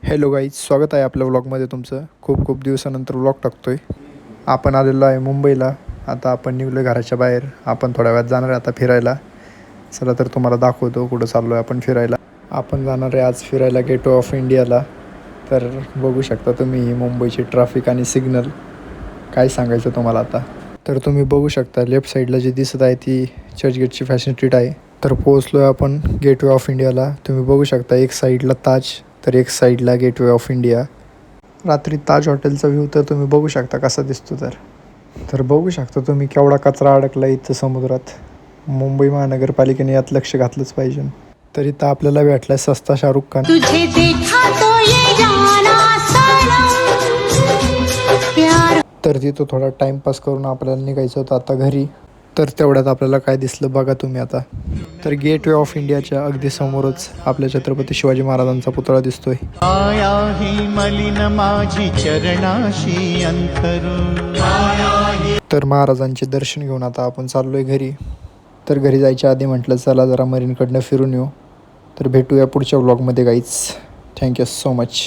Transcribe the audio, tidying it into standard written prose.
Hello guys, स्वागत आहे आपल्या व्लॉगमध्ये तुमचं. खूप खूप दिवसानंतर व्लॉग टाकतो आहे. आपण आलेलो आहे मुंबईला. आता आपण निघलो घराच्या बाहेर. आपण थोड्या वेळात जाणार आहे आता फिरायला. चला तर तुम्हाला दाखवतो कुठं चाललो आहे आपण फिरायला. आपण जाणार आहे आज फिरायला गेटवे ऑफ इंडियाला. तर बघू शकता तुम्ही मुंबईची ट्रॅफिक आणि सिग्नल. काय सांगायचं तुम्हाला आता. तर तुम्ही बघू शकता लेफ्ट साईडला जी दिसत आहे ती चर्चगेटची फॅशन स्ट्रीट आहे. तर पोहोचलो आहे आपण गेटवे ऑफ इंडियाला. तुम्ही बघू शकता एक साईडला ताज, तर एक साईडला गेटवे ऑफ इंडिया. रात्री ताज हॉटेलचा व्ह्यू तर तुम्ही बघू शकता कसा दिसतो. तर बघू शकता तुम्ही केवढा कचरा अडकला इथं समुद्रात. मुंबई महानगरपालिकेने यात लक्ष घातलंच पाहिजे. तर इथं आपल्याला भेटलाय सस्ता शाहरुख खान. तुझे देखा तो ये जाना प्यार. तर तिथं थोडा टाईमपास करून आपल्याला निघायचं होतं आता घरी. तर तेवढ्यात आपल्याला काय दिसलं बघा तुम्ही आता. तर गेटवे ऑफ इंडियाच्या अगदी समोरच आपल्या छत्रपती शिवाजी महाराजांचा पुतळा दिसतोय. आया ही मलिन माझी चरणाशी अंतरू. तर महाराजांचे दर्शन घेऊन आता आपण चाललोय घरी. तर घरी जायच्या आधी म्हटलं चला जरा मरीनकडनं फिरून येऊ. तर भेटूया पुढच्या व्लॉगमध्ये गाईज. Thank you so much.